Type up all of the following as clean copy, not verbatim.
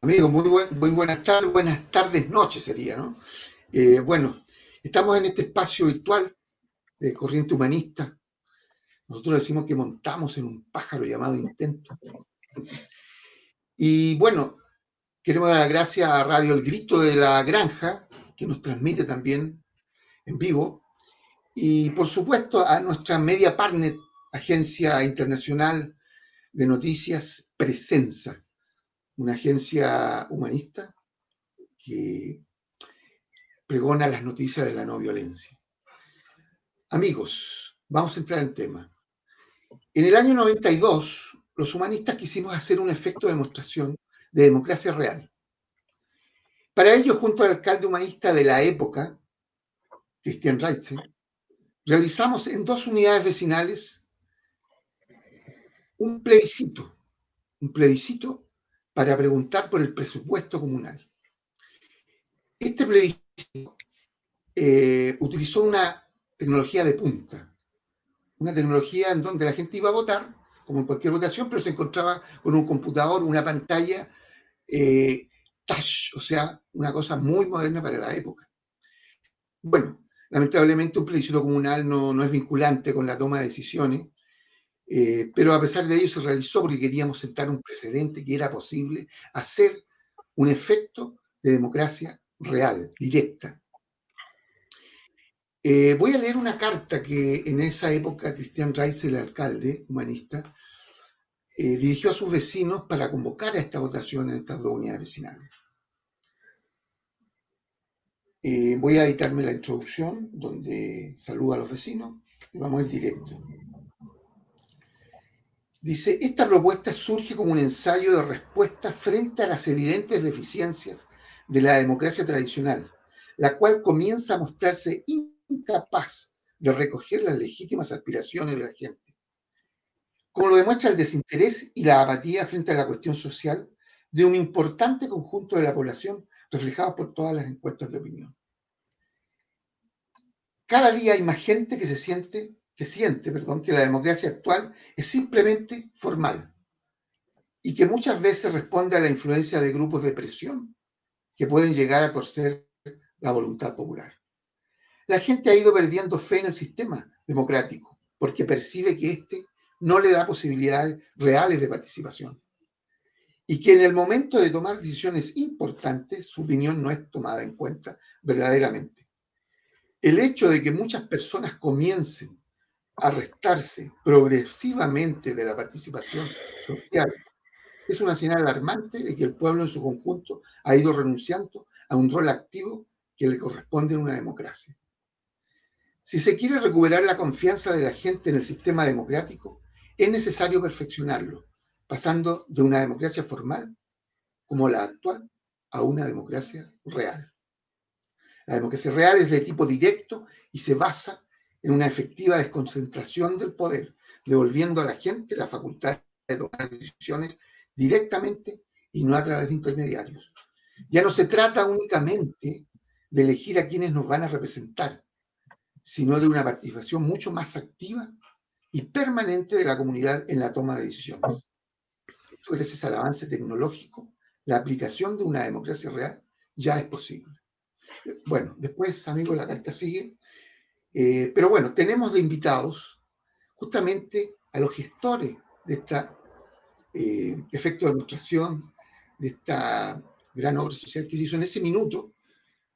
Amigo, muy buenas tardes, noches sería, ¿no? Bueno, estamos en este espacio virtual de Corriente Humanista. Nosotros decimos que montamos en un pájaro llamado Intento. Y bueno, queremos dar las gracias a Radio El Grito de la Granja, que nos transmite también en vivo. Y por supuesto a nuestra media partner, Agencia Internacional de Noticias Presenza, una agencia humanista que pregona las noticias de la no violencia. Amigos, vamos a entrar en tema. En el año 92, los humanistas quisimos hacer un efecto de demostración de democracia real. Para ello, junto al alcalde humanista de la época, Christian Reitze, realizamos en 2 unidades vecinales un plebiscito para preguntar por el presupuesto comunal. Este plebiscito utilizó una tecnología de punta, una tecnología en donde la gente iba a votar, como en cualquier votación, pero se encontraba con un computador, una pantalla touch, o sea, una cosa muy moderna para la época. Bueno, lamentablemente un plebiscito comunal no es vinculante con la toma de decisiones, pero a pesar de ello se realizó porque queríamos sentar un precedente que era posible hacer un efecto de democracia real, directa. Voy a leer una carta que en esa época Christian Reitze, el alcalde humanista, dirigió a sus vecinos para convocar a esta votación en estas 2 unidades vecinales. Voy a editarme la introducción donde saluda a los vecinos y vamos a ir directo. Dice, esta propuesta surge como un ensayo de respuesta frente a las evidentes deficiencias de la democracia tradicional, la cual comienza a mostrarse incapaz de recoger las legítimas aspiraciones de la gente, como lo demuestra el desinterés y la apatía frente a la cuestión social de un importante conjunto de la población reflejados por todas las encuestas de opinión. Cada día hay más gente que siente que la democracia actual es simplemente formal y que muchas veces responde a la influencia de grupos de presión que pueden llegar a torcer la voluntad popular. La gente ha ido perdiendo fe en el sistema democrático porque percibe que éste no le da posibilidades reales de participación y que en el momento de tomar decisiones importantes su opinión no es tomada en cuenta verdaderamente. El hecho de que muchas personas comiencen a restarse progresivamente de la participación social es una señal alarmante de que el pueblo en su conjunto ha ido renunciando a un rol activo que le corresponde a una democracia. Si se quiere recuperar la confianza de la gente en el sistema democrático, es necesario perfeccionarlo, pasando de una democracia formal, como la actual, a una democracia real. La democracia real es de tipo directo y se basa en una efectiva desconcentración del poder, devolviendo a la gente la facultad de tomar decisiones directamente y no a través de intermediarios. Ya no se trata únicamente de elegir a quienes nos van a representar, sino de una participación mucho más activa y permanente de la comunidad en la toma de decisiones. Esto, gracias al avance tecnológico, la aplicación de una democracia real ya es posible. Bueno, después, amigos, la carta sigue. Pero bueno, tenemos de invitados justamente a los gestores de este efecto de demostración, de esta gran obra social que se hizo en ese minuto,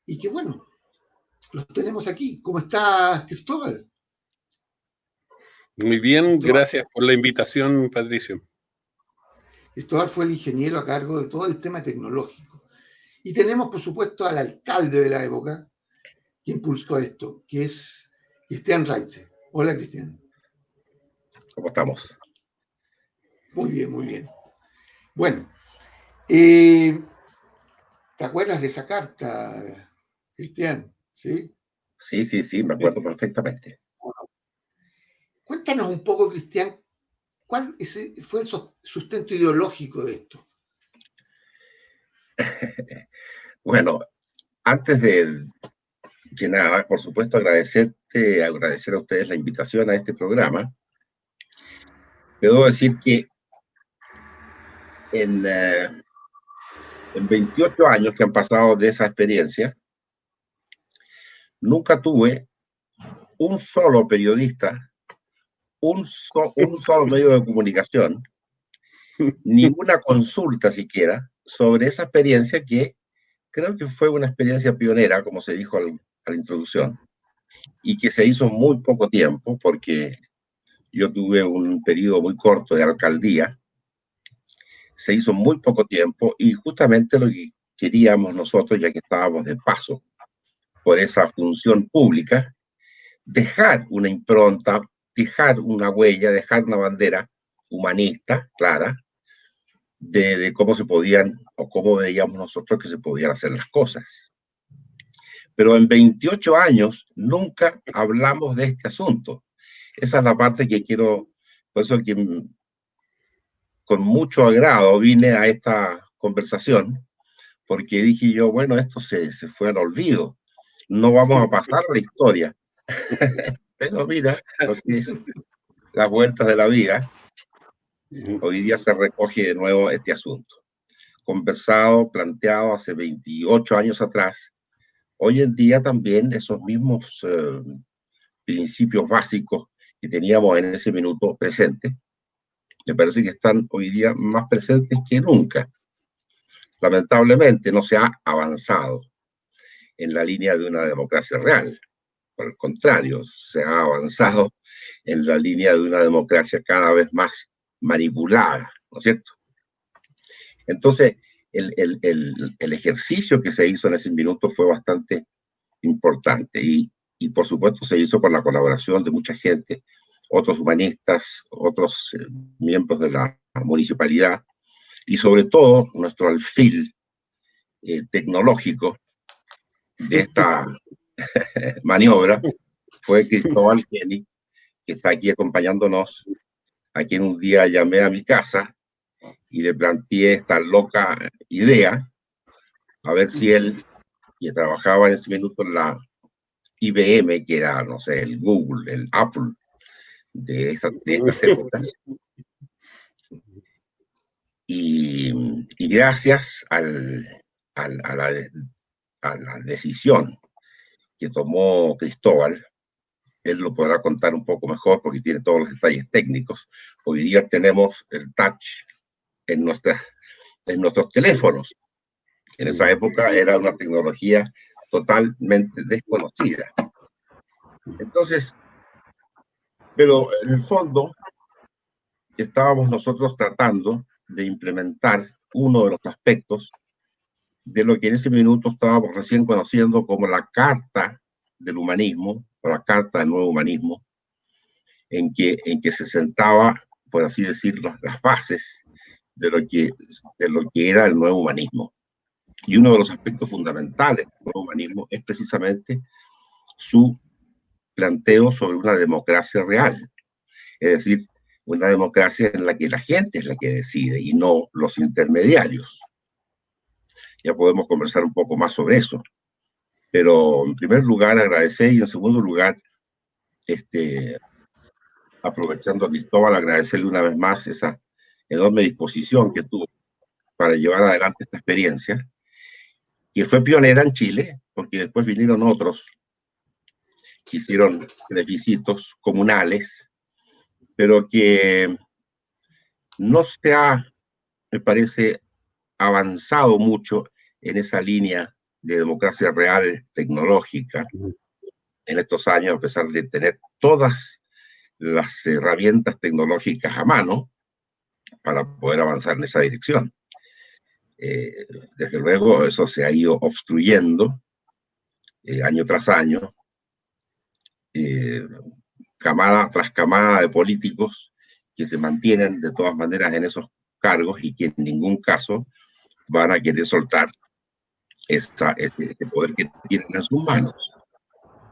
y que bueno, los tenemos aquí. ¿Cómo está Cristóbal? Muy bien, gracias por la invitación, Patricio. Cristóbal fue el ingeniero a cargo de todo el tema tecnológico. Y tenemos, por supuesto, al alcalde de la época que impulsó esto, que es Christian Reitze. Hola, Cristian. ¿Cómo estamos? Muy bien, muy bien. Bueno, ¿te acuerdas de esa carta, Cristian? ¿Sí? Sí, me acuerdo perfectamente. Cuéntanos un poco, Cristian, ¿cuál fue el sustento ideológico de esto? Bueno, antes de que nada, por supuesto, agradecer a ustedes la invitación a este programa. Debo decir que En 28 años que han pasado de esa experiencia, nunca tuve un solo periodista, un solo medio de comunicación, ni una consulta siquiera sobre esa experiencia que creo que fue una experiencia pionera, como se dijo a la introducción, y que se hizo en muy poco tiempo, porque yo tuve un periodo muy corto de alcaldía, se hizo en muy poco tiempo, y justamente lo que queríamos nosotros, ya que estábamos de paso por esa función pública, dejar una impronta, dejar una huella, dejar una bandera humanista, clara, de cómo se podían, o cómo veíamos nosotros que se podían hacer las cosas. Pero en 28 años nunca hablamos de este asunto. Esa es la parte que quiero, por eso que con mucho agrado vine a esta conversación, porque dije yo, bueno, esto se fue al olvido, no vamos a pasar a la historia. Pero mira, lo que es las vueltas de la vida, hoy día se recoge de nuevo este asunto. Conversado, planteado hace 28 años atrás, hoy en día también esos mismos principios básicos que teníamos en ese minuto presente, me parece que están hoy día más presentes que nunca. Lamentablemente no se ha avanzado en la línea de una democracia real. Por el contrario, se ha avanzado en la línea de una democracia cada vez más manipulada, ¿no es cierto? Entonces, el ejercicio que se hizo en ese minuto fue bastante importante y por supuesto se hizo con la colaboración de mucha gente, otros humanistas, otros miembros de la municipalidad y sobre todo nuestro alfil tecnológico de esta maniobra fue Cristóbal Keni, que está aquí acompañándonos, a quien un día llamé a mi casa y le planteé esta loca idea, a ver si él, que trabajaba en ese minuto en la IBM, que era, no sé, el Google, el Apple de estas épocas, y gracias a la decisión que tomó Cristóbal, él lo podrá contar un poco mejor porque tiene todos los detalles técnicos. Hoy día tenemos el touch en nuestros teléfonos. En esa época era una tecnología totalmente desconocida. Entonces, pero en el fondo estábamos nosotros tratando de implementar uno de los aspectos de lo que en ese minuto estábamos recién conociendo como la Carta del Humanismo, o la Carta del Nuevo Humanismo, en que se sentaba, por así decirlo, las bases de lo que era el nuevo humanismo. Y uno de los aspectos fundamentales del nuevo humanismo es precisamente su planteo sobre una democracia real, es decir, una democracia en la que la gente es la que decide y no los intermediarios. Ya podemos conversar un poco más sobre eso. Pero en primer lugar agradecer y en segundo lugar, aprovechando a Cristóbal, agradecerle una vez más esa enorme disposición que tuvo para llevar adelante esta experiencia, que fue pionera en Chile, porque después vinieron otros que hicieron plebiscitos comunales, pero que no se ha, me parece, avanzado mucho en esa línea de democracia real tecnológica en estos años, a pesar de tener todas las herramientas tecnológicas a mano para poder avanzar en esa dirección. Desde luego, eso se ha ido obstruyendo año tras año, camada tras camada de políticos que se mantienen de todas maneras en esos cargos y que en ningún caso van a querer soltar ese poder que tienen en sus manos.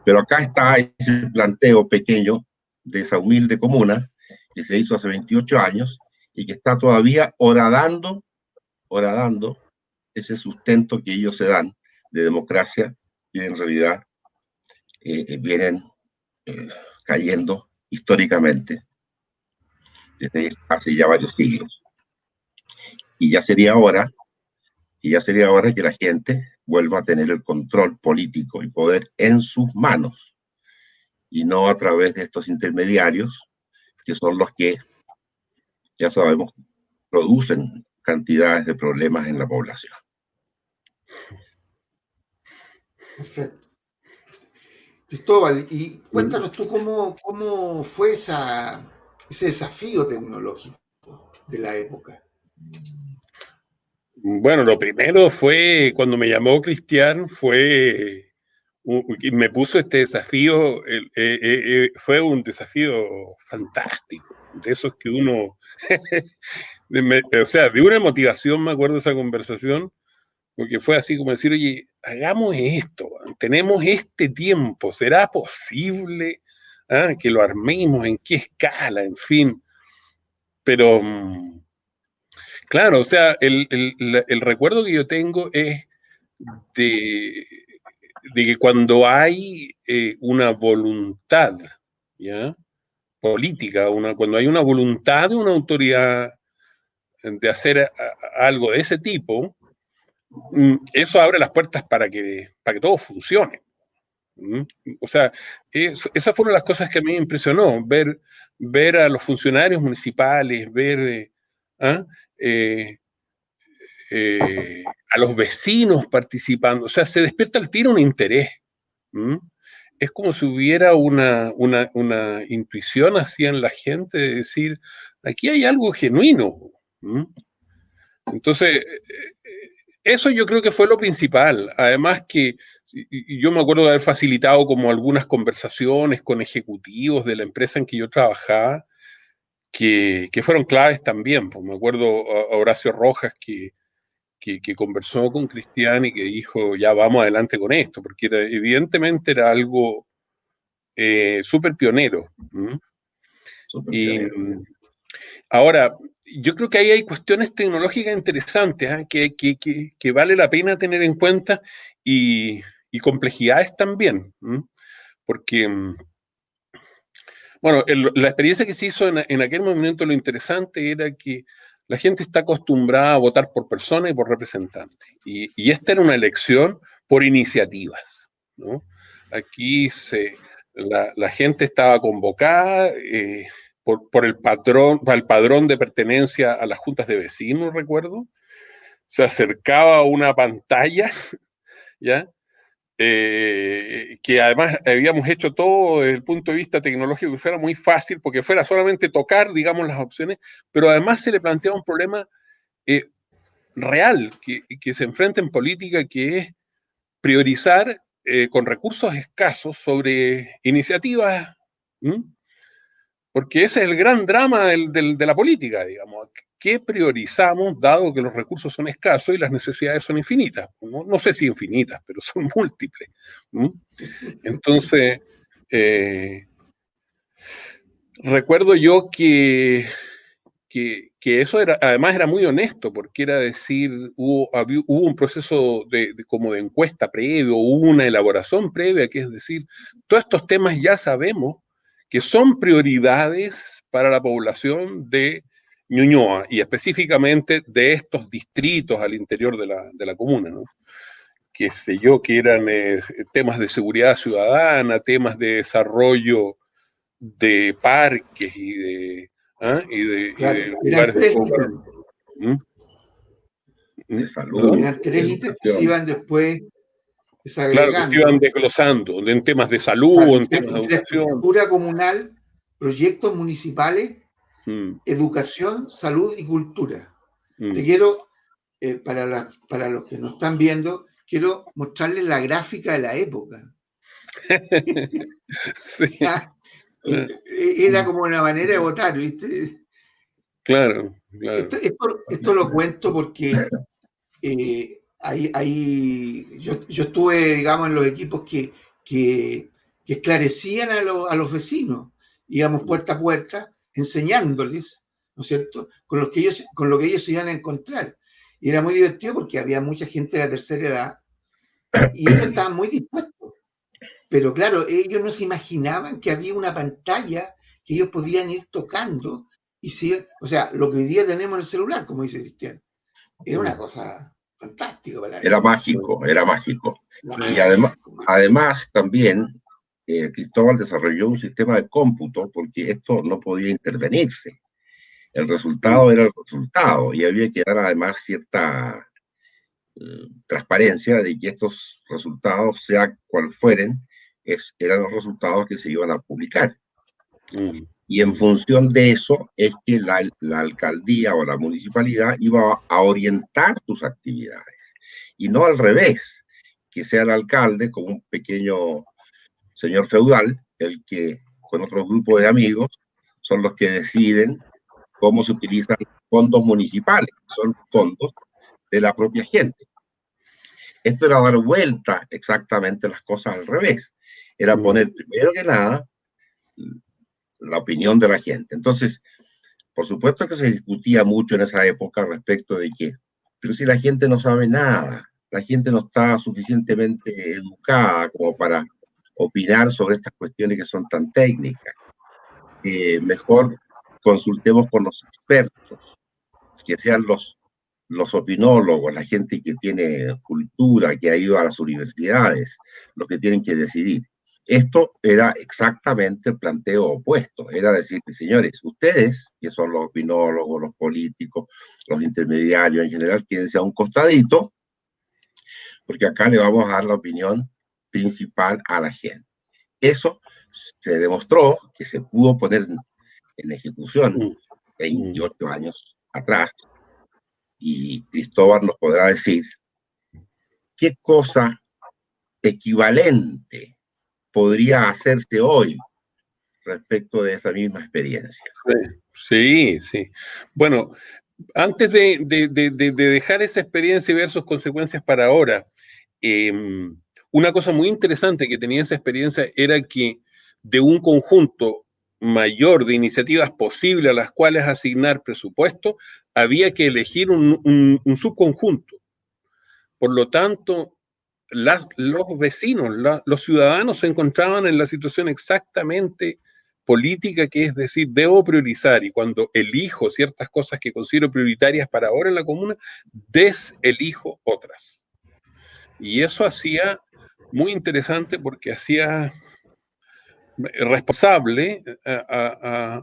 Pero acá está ese planteo pequeño de esa humilde comuna que se hizo hace 28 años y que está todavía horadando ese sustento que ellos se dan de democracia y en realidad vienen cayendo históricamente desde hace ya varios siglos. Y ya sería hora Y ya sería hora que la gente vuelva a tener el control político y poder en sus manos, y no a través de estos intermediarios, que son los que, ya sabemos, producen cantidades de problemas en la población. Perfecto. Cristóbal, y cuéntanos tú cómo fue ese desafío tecnológico de la época. Bueno, lo primero fue cuando me llamó Cristian, me puso este desafío, fue un desafío fantástico, de esos que uno, o sea, de una motivación, me acuerdo de esa conversación, porque fue así como decir, oye, hagamos esto, tenemos este tiempo, ¿será posible que lo armemos? ¿En qué escala? En fin, pero claro, o sea, el recuerdo que yo tengo es de, de que cuando hay una voluntad, ¿ya? Política, cuando hay una voluntad de una autoridad de hacer algo de ese tipo, eso abre las puertas para que todo funcione. O sea, esa fue una de las cosas que a mí me impresionó, ver a los funcionarios municipales, ver ¿ah? eh, a los vecinos participando, o sea, se despierta al tiro un interés. ¿Mm? Es como si hubiera una intuición así en la gente de decir, aquí hay algo genuino. ¿Mm? Entonces, eso yo creo que fue lo principal. Además que yo me acuerdo de haber facilitado como algunas conversaciones con ejecutivos de la empresa en que yo trabajaba, que fueron claves también. Pues me acuerdo a Horacio Rojas que conversó con Cristian y que dijo, ya vamos adelante con esto, porque evidentemente era algo súper pionero. Súper Y pionero. ahora, yo creo que ahí hay cuestiones tecnológicas interesantes que vale la pena tener en cuenta y complejidades también, porque, bueno, la experiencia que se hizo en aquel momento, lo interesante era que la gente está acostumbrada a votar por personas y por representantes, y esta era una elección por iniciativas, ¿no? Aquí la gente estaba convocada por el padrón de pertenencia a las juntas de vecinos, recuerdo. Se acercaba a una pantalla, ¿ya? Que además habíamos hecho todo desde el punto de vista tecnológico que fuera muy fácil, porque fuera solamente tocar, digamos, las opciones, pero además se le planteaba un problema eh, real que se enfrenta en política, que es priorizar con recursos escasos sobre iniciativas, ¿m? Porque ese es el gran drama de la política, digamos. ¿Qué priorizamos dado que los recursos son escasos y las necesidades son infinitas? No sé si infinitas, pero son múltiples. Entonces, eh, recuerdo yo que eso era, además era muy honesto, porque era decir, hubo un proceso como de encuesta previo, hubo una elaboración previa, que es decir, todos estos temas ya sabemos que son prioridades para la población de Ñuñoa y específicamente de estos distritos al interior de la comuna, ¿no? Que sé yo, que eran temas de seguridad ciudadana, temas de desarrollo de parques y Claro, de eran lugares de tres juego para... ítems. ¿Mm? De ¿Perdón? salud, Eran de tres ítems que se educación. iban después Claro, que se iban desagregando. desglosando en temas de salud, Claro, en temas de educación. infraestructura comunal, proyectos municipales, Mm, educación, salud y cultura. Te mm. quiero, para los que nos están viendo, quiero mostrarles la gráfica de la época. Sí, Era como una manera de votar, ¿viste? claro, claro. Esto lo cuento porque yo estuve, digamos, en los equipos que esclarecían a los vecinos, íbamos puerta a puerta, enseñándoles, ¿no es cierto?, con lo que ellos se iban a encontrar. Y era muy divertido porque había mucha gente de la tercera edad y ellos estaban muy dispuestos. Pero claro, ellos no se imaginaban que había una pantalla que ellos podían ir tocando y sí, o sea, lo que hoy día tenemos en el celular, como dice Cristian, era una cosa fantástico para la Era época. mágico, era mágico. La Y además, mágico. además también Cristóbal desarrolló un sistema de cómputo porque esto no podía intervenirse. El resultado era el resultado y había que dar además cierta transparencia de que estos resultados, sea cual fueren, eran los resultados que se iban a publicar. Y en función de eso es que la alcaldía o la municipalidad iba a orientar tus actividades. Y no al revés, que sea el alcalde como un pequeño señor feudal, el que con otro grupo de amigos son los que deciden cómo se utilizan fondos municipales, son fondos de la propia gente. Esto era dar vuelta exactamente las cosas al revés. Era poner primero que nada la opinión de la gente. Entonces, por supuesto que se discutía mucho en esa época respecto de que, pero si la gente no sabe nada, la gente no está suficientemente educada como para opinar sobre estas cuestiones que son tan técnicas. Mejor consultemos con los expertos, que sean los opinólogos, la gente que tiene cultura, que ha ido a las universidades, los que tienen que decidir. Esto era exactamente el planteo opuesto, era decir, señores, ustedes, que son los opinólogos, los políticos, los intermediarios en general, quédense a un costadito, porque acá le vamos a dar la opinión principal a la gente. Eso se demostró que se pudo poner en ejecución 28 años atrás, y Cristóbal nos podrá decir qué cosa equivalente podría hacerse hoy respecto de esa misma experiencia. Sí, sí. Bueno, antes de dejar esa experiencia y ver sus consecuencias para ahora, una cosa muy interesante que tenía esa experiencia era que de un conjunto mayor de iniciativas posibles a las cuales asignar presupuesto, había que elegir un subconjunto. Por lo tanto, los vecinos, los ciudadanos se encontraban en la situación exactamente política, que es decir, debo priorizar, y cuando elijo ciertas cosas que considero prioritarias para ahora en la comuna, deselijo otras. Y eso hacía muy interesante porque hacía responsable a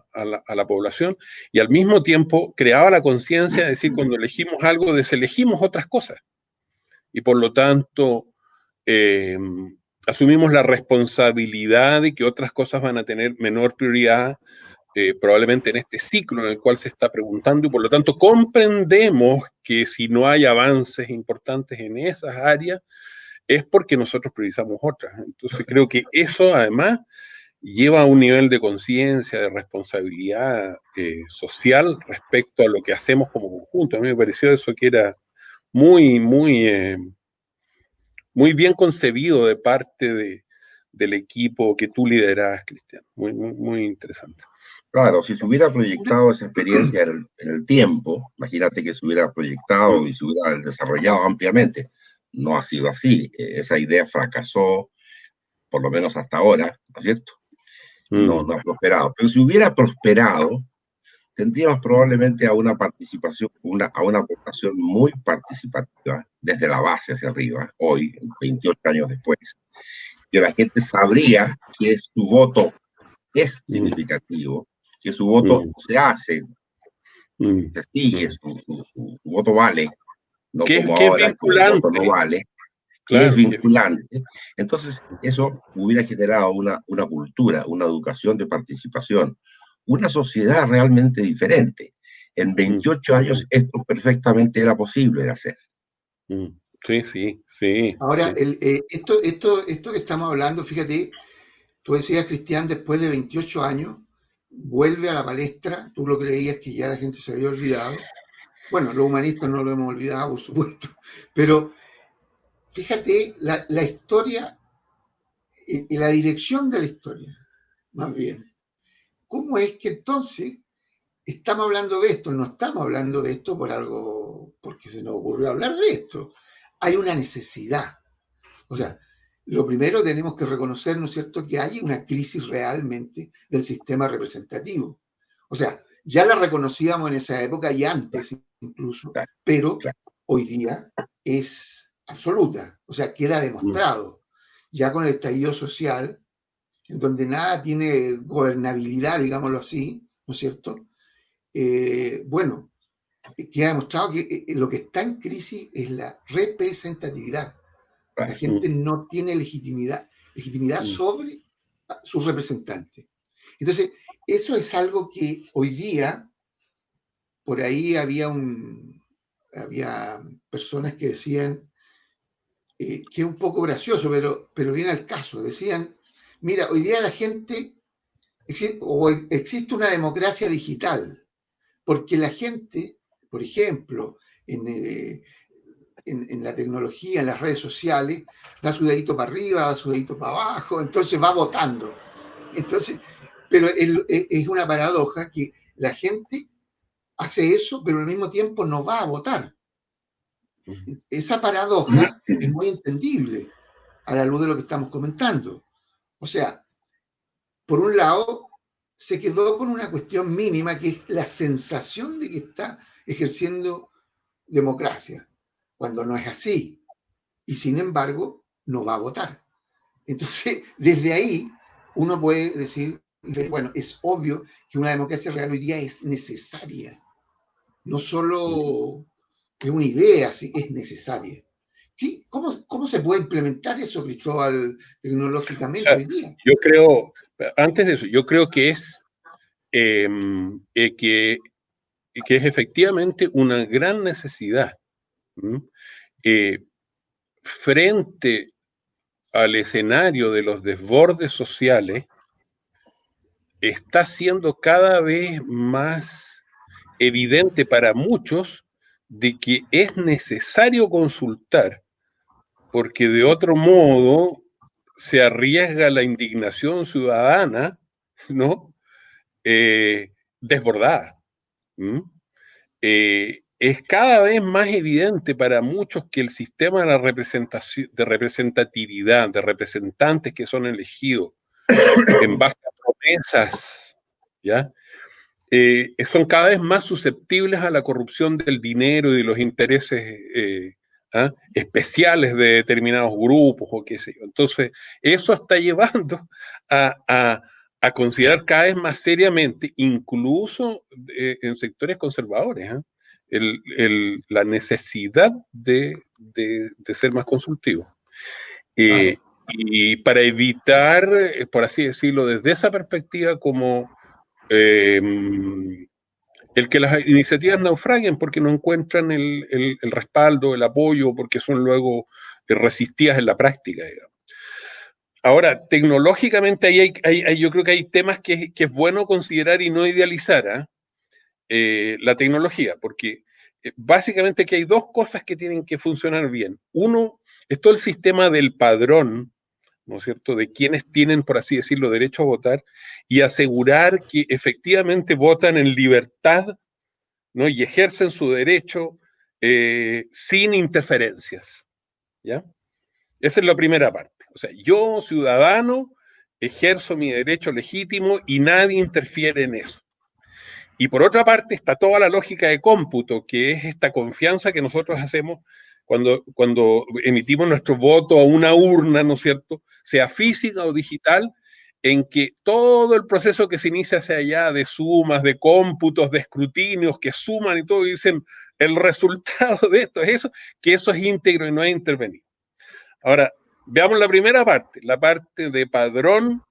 la población y al mismo tiempo creaba la conciencia de decir, cuando elegimos algo, deselegimos otras cosas. Y por lo tanto, asumimos la responsabilidad de que otras cosas van a tener menor prioridad, probablemente en este ciclo en el cual se está preguntando, y por lo tanto comprendemos que si no hay avances importantes en esas áreas, es porque nosotros priorizamos otras. Entonces creo que eso además lleva a un nivel de conciencia, de responsabilidad social respecto a lo que hacemos como conjunto. A mí me pareció eso que era muy, muy, muy bien concebido de parte del equipo que tú lideras, Cristian. Muy, muy, muy interesante. Claro, si se hubiera proyectado esa experiencia en el tiempo, imagínate que se hubiera proyectado y se hubiera desarrollado ampliamente. No ha sido así. Esa idea fracasó, por lo menos hasta ahora, ¿no es cierto? No ha prosperado. Pero si hubiera prosperado, tendríamos probablemente a una participación, a una población muy participativa, desde la base hacia arriba, hoy, 28 años después, que la gente sabría que su voto es significativo, que su voto se hace, se sigue, su voto vale, no como Que es ahora que el voto no vinculante, vale, que es claro, vinculante. Entonces, eso hubiera generado una cultura, una educación de participación, una sociedad realmente diferente. En 28 años esto perfectamente era posible de hacer. Sí, sí, sí. Ahora, Sí. esto que estamos hablando, fíjate, tú decías, Cristian, después de 28 años, vuelve a la palestra, tú lo creías que ya la gente se había olvidado. Bueno, los humanistas no lo hemos olvidado, por supuesto, pero fíjate la historia y la dirección de la historia, más bien. ¿Cómo es que entonces estamos hablando de esto? No estamos hablando de esto por algo, porque se nos ocurrió hablar de esto. Hay una necesidad. O sea, lo primero tenemos que reconocer, ¿no es cierto?, que hay una crisis realmente del sistema representativo. O sea, ya la reconocíamos en esa época y antes incluso, Claro, pero claro. hoy día es absoluta, o sea, queda demostrado, ya con el estallido social, en donde nada tiene gobernabilidad, digámoslo así, ¿no es cierto? Bueno, queda demostrado que lo que está en crisis es la representatividad. La gente no tiene legitimidad sobre sus representantes. Entonces, eso es algo que hoy día, por ahí había personas que decían, que es un poco gracioso, pero viene al caso, decían, mira, hoy día la gente, existe una democracia digital, porque la gente, por ejemplo, en la tecnología, en las redes sociales, da su dedito para arriba, da su dedito para abajo, entonces va votando. Entonces, pero es una paradoja que la gente hace eso, pero al mismo tiempo no va a votar. Esa paradoja es muy entendible a la luz de lo que estamos comentando. O sea, por un lado, se quedó con una cuestión mínima que es la sensación de que está ejerciendo democracia, cuando no es así. Y sin embargo, no va a votar. Entonces, desde ahí, uno puede decir, bueno, es obvio que una democracia real hoy día es necesaria. No solo es una idea, sí, es necesaria. ¿Cómo se puede implementar eso, Cristóbal, O tecnológicamente sea, hoy día? yo creo, antes de eso, yo creo que es que es efectivamente una gran necesidad frente al escenario de los desbordes sociales. Está siendo cada vez más evidente para muchos de que es necesario consultar, porque de otro modo se arriesga la indignación ciudadana, ¿no? Desbordada. Es cada vez más evidente para muchos que el sistema de la representación, de representatividad, de representantes que son elegidos en base a promesas, ¿ya? Son cada vez más susceptibles a la corrupción del dinero y de los intereses especiales de determinados grupos o qué sé yo. Entonces, eso está llevando a considerar cada vez más seriamente, incluso en sectores conservadores, la necesidad de ser más consultivos. Y para evitar, por así decirlo, desde esa perspectiva, como el que las iniciativas naufraguen porque no encuentran el respaldo, el apoyo, porque son luego resistidas en la práctica, digamos. Ahora, tecnológicamente yo creo que hay temas que es bueno considerar y no idealizar la tecnología, porque básicamente que hay dos cosas que tienen que funcionar bien. Uno, es todo el sistema del padrón, ¿no es cierto?, de quienes tienen, por así decirlo, derecho a votar, y asegurar que efectivamente votan en libertad, ¿no?, y ejercen su derecho sin interferencias, ¿ya? Esa es la primera parte. O sea, yo, ciudadano, ejerzo mi derecho legítimo y nadie interfiere en eso. Y por otra parte está toda la lógica de cómputo, que es esta confianza que nosotros hacemos cuando emitimos nuestro voto a una urna, ¿no es cierto?, sea física o digital, en que todo el proceso que se inicia hacia allá de sumas, de cómputos, de escrutinios que suman y todo, y dicen el resultado de esto es eso, que eso es íntegro y no hay intervenido. Ahora, veamos la primera parte, la parte de padrón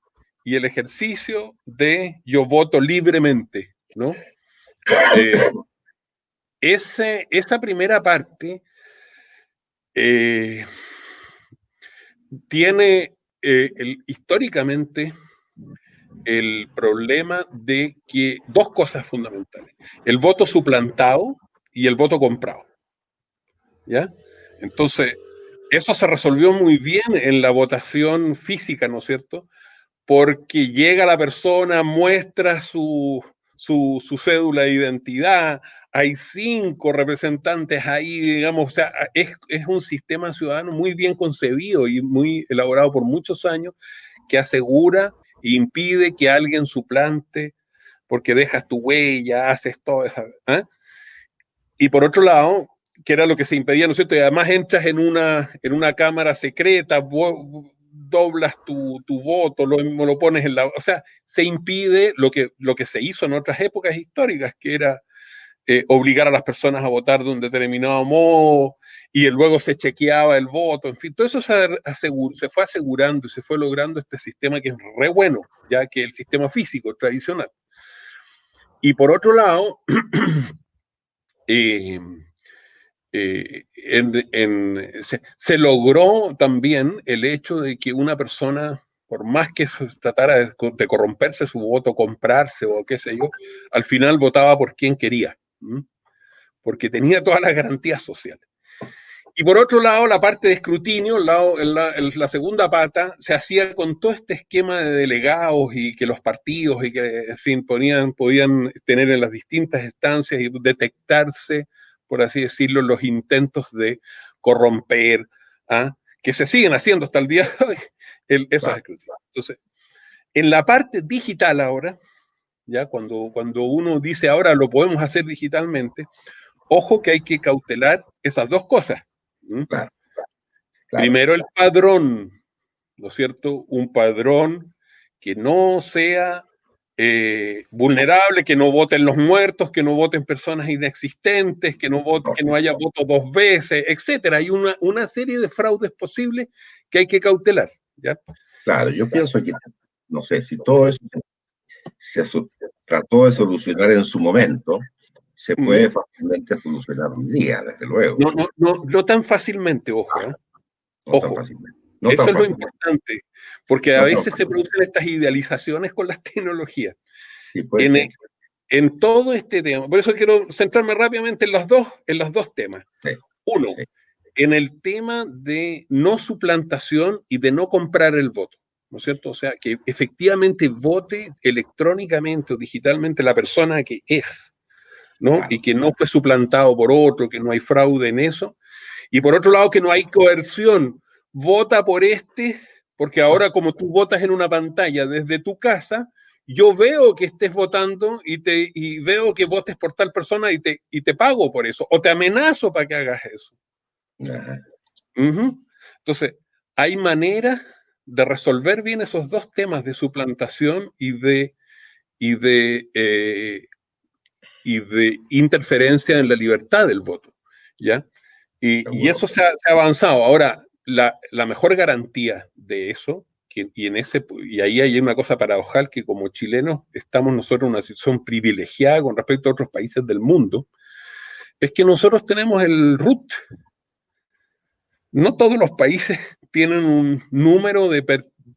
y el ejercicio de yo voto libremente, ¿no? Esa primera parte tiene históricamente el problema de que dos cosas fundamentales: el voto suplantado y el voto comprado, ¿ya? Entonces, eso se resolvió muy bien en la votación física, ¿no es cierto?, porque llega la persona, muestra su cédula de identidad, hay 5 representantes ahí, digamos, o sea, es un sistema ciudadano muy bien concebido y muy elaborado por muchos años, que asegura e impide que alguien suplante, porque dejas tu huella, haces todo eso. Y por otro lado, que era lo que se impedía, ¿no es cierto? Y además entras en una cámara secreta, doblas tu voto, lo pones en la... O sea, se impide lo que se hizo en otras épocas históricas, que era obligar a las personas a votar de un determinado modo, y luego se chequeaba el voto, en fin, todo eso se fue asegurando y se fue logrando este sistema que es re bueno, ya que el sistema físico tradicional. Y por otro lado, se logró también el hecho de que una persona, por más que tratara de corromperse su voto, comprarse o qué sé yo, al final votaba por quien quería, porque tenía todas las garantías sociales. Y por otro lado, la parte de escrutinio, la segunda pata, se hacía con todo este esquema de delegados y que los partidos y que, en fin, podían tener en las distintas instancias y detectarse, por así decirlo, los intentos de corromper, que se siguen haciendo hasta el día de hoy, esos escrutinios. Entonces, en la parte digital ahora, ya cuando uno dice ahora lo podemos hacer digitalmente, ojo que hay que cautelar esas dos cosas. Claro. Primero el padrón, ¿no es cierto? Un padrón que no sea vulnerable, que no voten los muertos, que no voten personas inexistentes, que no haya voto 2 veces, etcétera. Hay una serie de fraudes posibles que hay que cautelar, ¿ya? Claro, yo pienso que, no sé, si todo eso se trató de solucionar en su momento, se puede fácilmente solucionar hoy día, desde luego. No tan fácilmente, ojo, ¿eh? No tan fácilmente. No Eso tan es lo fácilmente. importante, porque a veces se producen estas idealizaciones con las tecnologías. Sí, puede ser. En todo este tema, por eso quiero centrarme rápidamente en los dos temas. Sí, Uno, sí. en el tema de no suplantación y de no comprar el voto, ¿no es cierto? O sea, que efectivamente vote electrónicamente o digitalmente la persona que es, ¿no? Claro. Y que no fue suplantado por otro, que no hay fraude en eso. Y por otro lado, que no hay coerción. Vota por porque ahora como tú votas en una pantalla desde tu casa, yo veo que estés votando y veo que votes por tal persona y te pago por eso, o te amenazo para que hagas eso. Ajá. Entonces, hay maneras de resolver bien esos dos temas de suplantación y de interferencia en la libertad del voto, ¿ya? Y eso se ha avanzado. Ahora, la mejor garantía de eso, y ahí hay una cosa paradojal, que como chilenos estamos nosotros en una situación privilegiada con respecto a otros países del mundo, es que nosotros tenemos el RUT. No todos los países tienen un número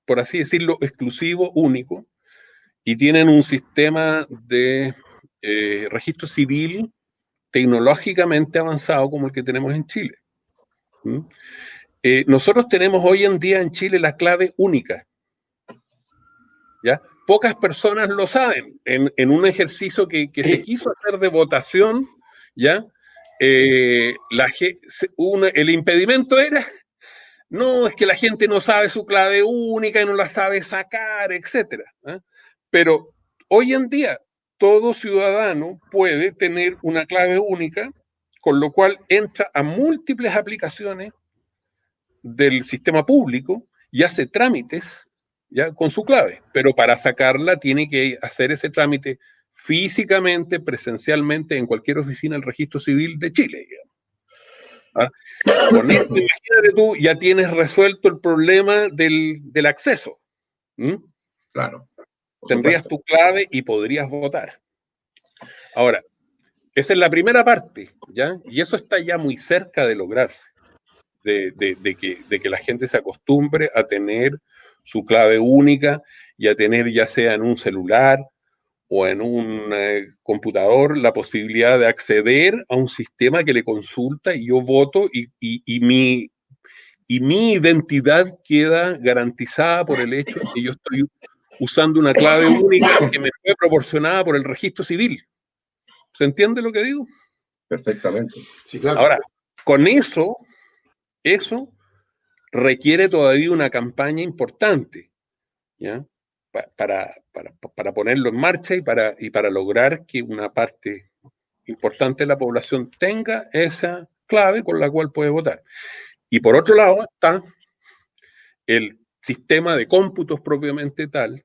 por así decirlo, exclusivo, único, y tienen un sistema de registro civil tecnológicamente avanzado como el que tenemos en Chile. Nosotros tenemos hoy en día en Chile la clave única, ¿ya? Pocas personas lo saben. En un ejercicio que se quiso hacer de votación, ¿ya? El impedimento era, no, es que la gente no sabe su clave única y no la sabe sacar, etcétera. Pero hoy en día todo ciudadano puede tener una clave única, con lo cual entra a múltiples aplicaciones del sistema público y hace trámites ya con su clave, pero para sacarla tiene que hacer ese trámite físicamente, presencialmente, en cualquier oficina del Registro Civil de Chile. Con esto, imagínate tú, ya tienes resuelto el problema del acceso. Claro. Tendrías tu clave y podrías votar. Ahora, esa es la primera parte, ¿ya? Y eso está ya muy cerca de lograrse, de que la gente se acostumbre a tener su clave única y a tener, ya sea en un celular o en un computador, la posibilidad de acceder a un sistema que le consulta y yo voto y mi identidad queda garantizada por el hecho de que yo estoy usando una clave única que me fue proporcionada por el registro civil. ¿Se entiende lo que digo? Perfectamente. Sí, claro. Ahora, con eso requiere todavía una campaña importante, ¿ya? Para ponerlo en marcha y para lograr que una parte importante de la población tenga esa clave con la cual puede votar. Y por otro lado está el sistema de cómputos propiamente tal,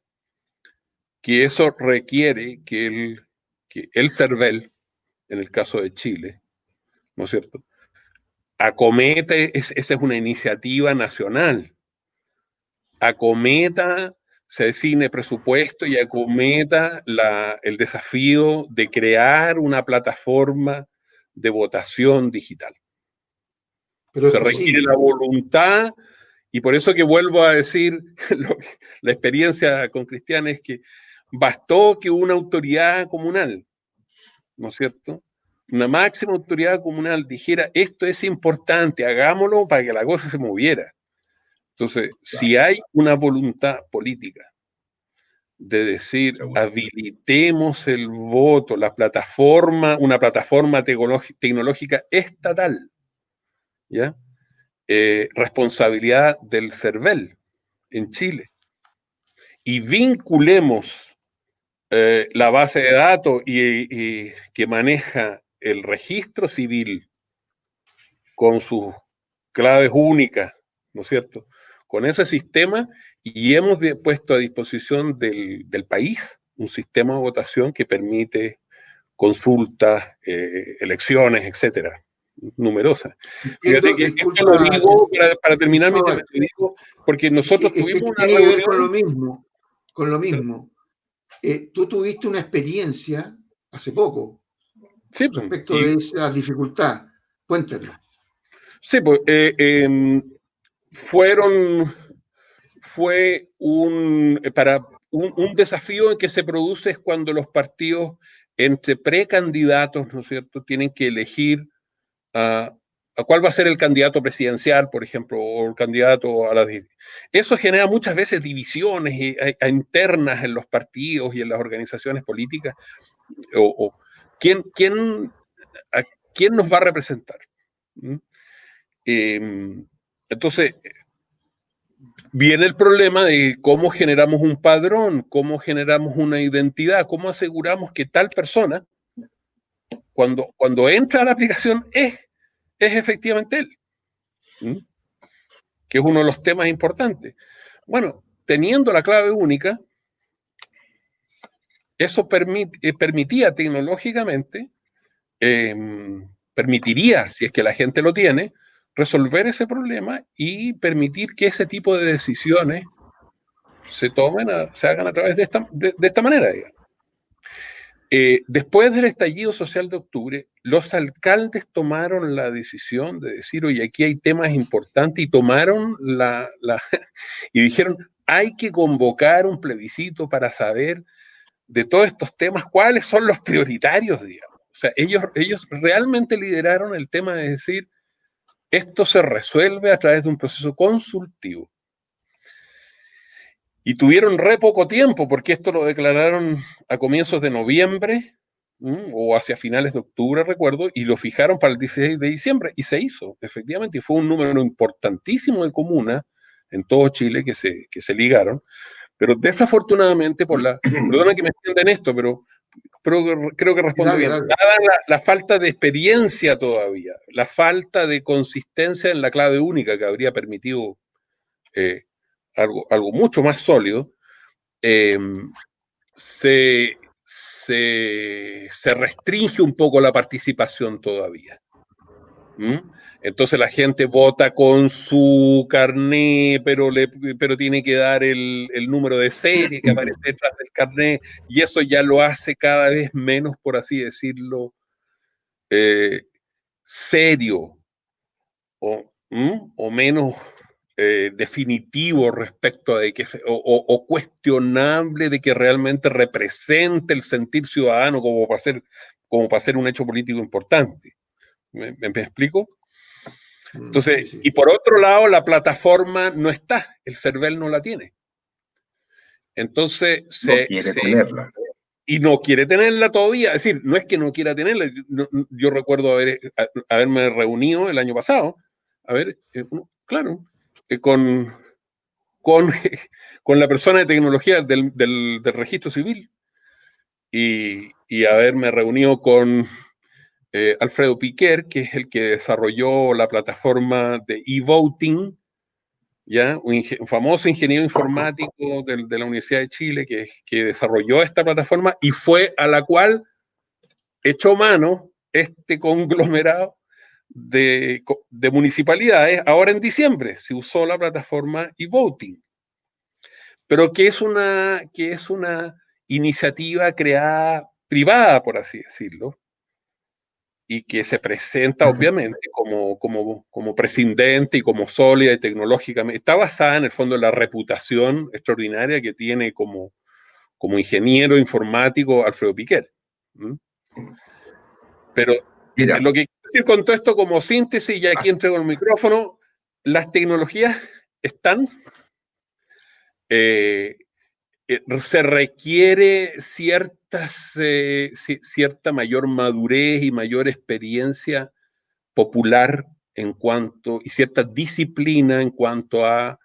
que eso requiere que el CERVEL, en el caso de Chile, ¿no es cierto?, acometa, esa es una iniciativa nacional, acometa, se designe presupuesto y acometa el desafío de crear una plataforma de votación digital. Pero es Se requiere la posible. voluntad, y por eso que vuelvo a decir, la experiencia con Cristian es que bastó que una autoridad comunal, ¿no es cierto?, una máxima autoridad comunal dijera, esto es importante, hagámoslo para que la cosa se moviera. Entonces, si hay una voluntad política de decir, habilitemos el voto, una plataforma tecnológica estatal, ¿ya? Responsabilidad del CERVEL en Chile, y vinculemos la base de datos y que maneja el registro civil con sus claves únicas, ¿no es cierto?, con ese sistema, y hemos puesto a disposición del país un sistema de votación que permite consultas, elecciones, etcétera, numerosas. Fíjate que esto lo Disculpa, digo para terminar mi tema, Cristóbal, lo digo porque nosotros es que tuvimos una tiene que ver con lo reunión. mismo, con lo mismo. Tú tuviste una experiencia hace poco Sí, pues, respecto de esa dificultad. Cuéntanos. sí, pues fue un desafío que se produce cuando los partidos entre precandidatos, ¿no es cierto?, tienen que elegir a cuál va a ser el candidato presidencial, por ejemplo, o el candidato a Eso genera muchas veces divisiones internas en los partidos y en las organizaciones políticas, o quién nos va a representar. ¿Mm? Entonces, viene el problema de cómo generamos un padrón, cómo generamos una identidad, cómo aseguramos que tal persona, cuando entra a la aplicación, es efectivamente él, que es uno de los temas importantes. Bueno, teniendo la clave única, eso permitía tecnológicamente, permitiría, si es que la gente lo tiene, resolver ese problema y permitir que ese tipo de decisiones se hagan a través de esta manera, digamos. Después del estallido social de octubre, los alcaldes tomaron la decisión de decir, oye, aquí hay temas importantes, y tomaron y dijeron, hay que convocar un plebiscito para saber de todos estos temas cuáles son los prioritarios, digamos. O sea, ellos realmente lideraron el tema de decir, esto se resuelve a través de un proceso consultivo. Y tuvieron re poco tiempo, porque esto lo declararon a comienzos de noviembre, o hacia finales de octubre, recuerdo, y lo fijaron para el 16 de diciembre, y se hizo, efectivamente, y fue un número importantísimo de comunas en todo Chile que se ligaron, pero desafortunadamente, perdona que me extienda en esto, pero creo que respondo bien, Dale. dada la falta de experiencia todavía, la falta de consistencia en la clave única que habría permitido algo mucho más sólido, se restringe un poco la participación todavía. Entonces la gente vota con su carné, pero tiene que dar el número de serie que aparece detrás del carné, y eso ya lo hace cada vez menos, por así decirlo, serio, o menos definitivo respecto de que, o cuestionable de que realmente represente el sentir ciudadano como para ser un hecho político importante. ¿Me explico? Entonces, Sí. y por otro lado, la plataforma no está, el CERVEL no la tiene. Entonces, no quiere tenerla. Y no quiere tenerla todavía. Es decir, no es que no quiera tenerla. Yo recuerdo haberme reunido el año pasado, claro, con la persona de tecnología del registro civil, y haberme reunido con Alfredo Piquer, que es el que desarrolló la plataforma de e-voting, ¿ya? Un famoso ingeniero informático de la Universidad de Chile que desarrolló esta plataforma y fue a la cual echó mano este conglomerado de municipalidades. Ahora en diciembre se usó la plataforma e-voting, pero que es una iniciativa creada privada, por así decirlo, y que se presenta obviamente como prescindente y como sólida y tecnológicamente. Está basada en el fondo en la reputación extraordinaria que tiene como ingeniero informático Alfredo Piquer. ¿Mm? Pero Mira, lo que quiero decir con todo esto como síntesis, y aquí entrego el micrófono, las tecnologías están, se requiere cierta mayor madurez y mayor experiencia popular y cierta disciplina en cuanto a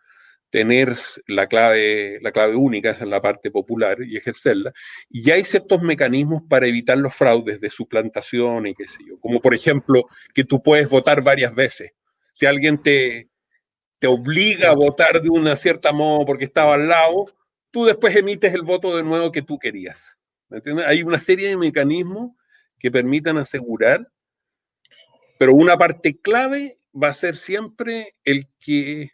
tener la clave única, esa es la parte popular, y ejercerla. Y hay ciertos mecanismos para evitar los fraudes de suplantación y qué sé yo. Como por ejemplo, que tú puedes votar varias veces. Si alguien te obliga a votar de una cierta modo porque estaba al lado, tú después emites el voto de nuevo que tú querías. ¿Me entiendes? Hay una serie de mecanismos que permitan asegurar, pero una parte clave va a ser siempre el que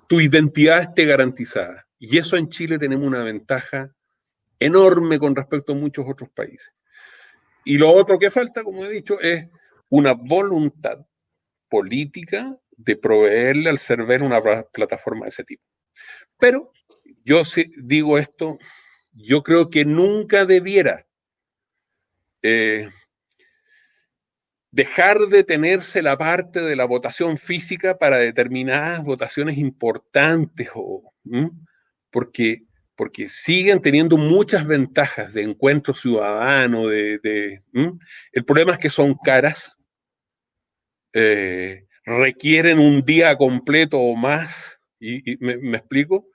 tu identidad esté garantizada. Y eso en Chile tenemos una ventaja enorme con respecto a muchos otros países. Y lo otro que falta, como he dicho, es una voluntad política de proveerle al server una plataforma de ese tipo. Pero yo digo esto, yo creo que nunca debiera dejar de tenerse la parte de la votación física para determinadas votaciones importantes, porque, porque siguen teniendo muchas ventajas de encuentro ciudadano. El problema es que son caras, requieren un día completo o más, y me explico.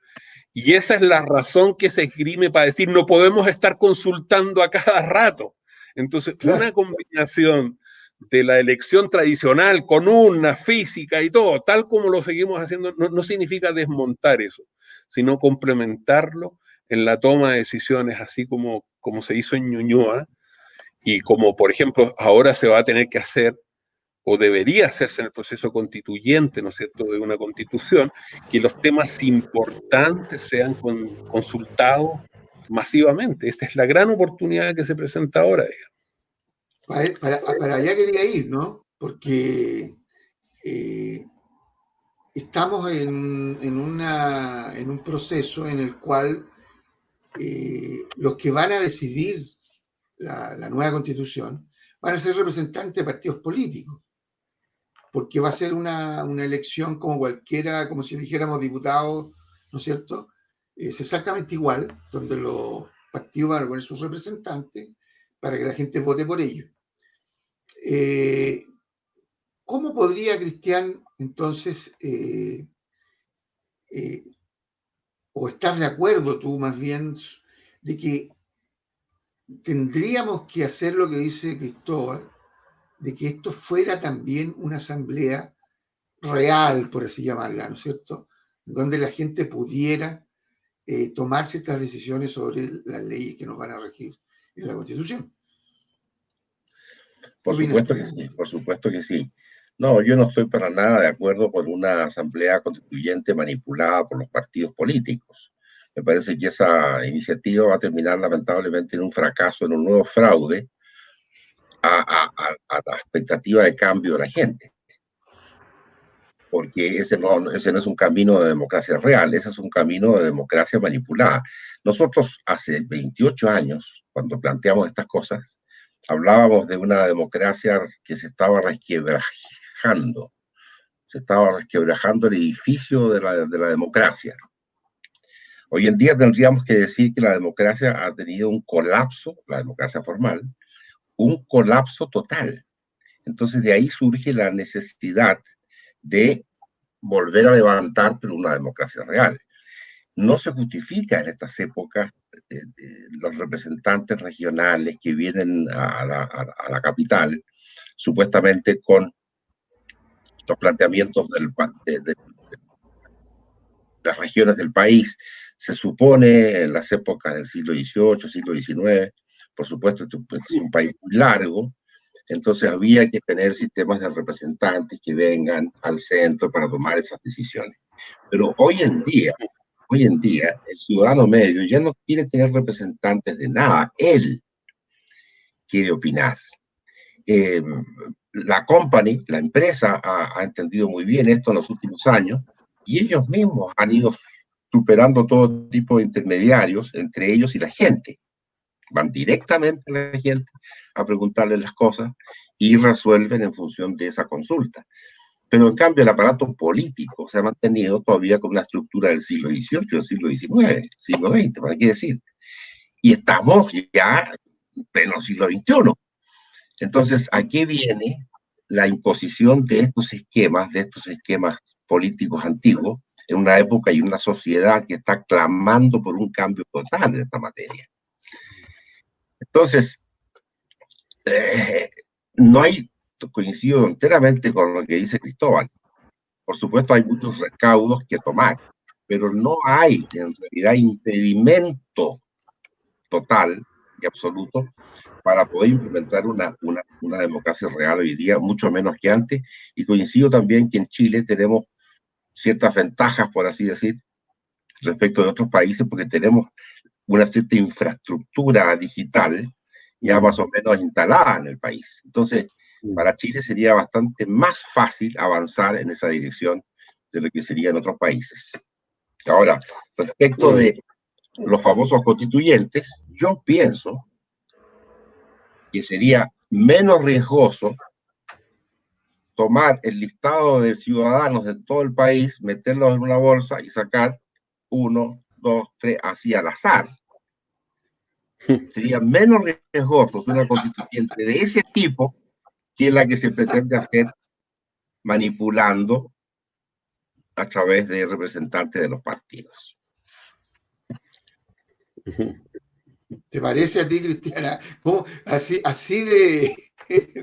Y esa es la razón que se esgrime para decir no podemos estar consultando a cada rato. Entonces, una combinación de la elección tradicional con una física y todo, tal como lo seguimos haciendo, no significa desmontar eso, sino complementarlo en la toma de decisiones, así como se hizo en Ñuñoa y como, por ejemplo, ahora se va a tener que hacer o debería hacerse en el proceso constituyente, ¿no es cierto?, de una constitución, que los temas importantes sean consultados masivamente. Esta es la gran oportunidad que se presenta ahora. Para allá quería ir, ¿no? Porque estamos en un proceso en el cual los que van a decidir la nueva constitución van a ser representantes de partidos políticos, porque va a ser una elección como cualquiera, como si dijéramos diputados, ¿no es cierto? Es exactamente igual, donde los partidos van a poner sus representantes para que la gente vote por ellos. ¿Cómo podría, Cristian, entonces, o estás de acuerdo tú más bien, de que tendríamos que hacer lo que dice Cristóbal, de que esto fuera también una asamblea real, por así llamarla, ¿no es cierto? Donde la gente pudiera tomar ciertas decisiones sobre las leyes que nos van a regir en la Constitución. Por supuesto que sí, por supuesto que sí. No, yo no estoy para nada de acuerdo con una asamblea constituyente manipulada por los partidos políticos. Me parece que esa iniciativa va a terminar lamentablemente en un fracaso, en un nuevo fraude a la expectativa de cambio de la gente. Porque ese no es un camino de democracia real, ese es un camino de democracia manipulada. Nosotros hace 28 años, cuando planteamos estas cosas, hablábamos de una democracia que se estaba resquebrajando el edificio de la democracia. Hoy en día tendríamos que decir que la democracia ha tenido un colapso, la democracia formal, un colapso total. Entonces de ahí surge la necesidad de volver a levantar, pero una democracia real. No se justifica en estas épocas los representantes regionales que vienen a la capital, supuestamente con los planteamientos de las regiones del país, se supone en las épocas del siglo XVIII, siglo XIX, por supuesto, este es un país muy largo, entonces había que tener sistemas de representantes que vengan al centro para tomar esas decisiones. Pero hoy en día, el ciudadano medio ya no quiere tener representantes de nada, él quiere opinar. La company, la empresa, ha entendido muy bien esto en los últimos años y ellos mismos han ido superando todo tipo de intermediarios entre ellos y la gente. Van directamente a la gente a preguntarle las cosas y resuelven en función de esa consulta. Pero en cambio el aparato político se ha mantenido todavía con una estructura del siglo XVIII, del siglo XIX, siglo XX, ¿para qué decir? Y estamos ya en pleno siglo XXI. Entonces, ¿a qué viene la imposición de estos esquemas políticos antiguos, en una época y una sociedad que está clamando por un cambio total en esta materia? Entonces, no hay, coincido enteramente con lo que dice Cristóbal. Por supuesto, hay muchos recaudos que tomar, pero no hay en realidad impedimento total y absoluto para poder implementar una democracia real hoy día, mucho menos que antes. Y coincido también que en Chile tenemos ciertas ventajas, por así decir, respecto de otros países, porque tenemos una cierta infraestructura digital ya más o menos instalada en el país. Entonces, para Chile sería bastante más fácil avanzar en esa dirección de lo que sería en otros países. Ahora, respecto de los famosos constituyentes, yo pienso que sería menos riesgoso tomar el listado de ciudadanos de todo el país, meterlos en una bolsa y sacar 1, 2, 3, así al azar. Sería menos riesgoso una constituyente de ese tipo que la que se pretende hacer manipulando a través de representantes de los partidos. ¿Te parece a ti, Cristiana? ¿Cómo? Así de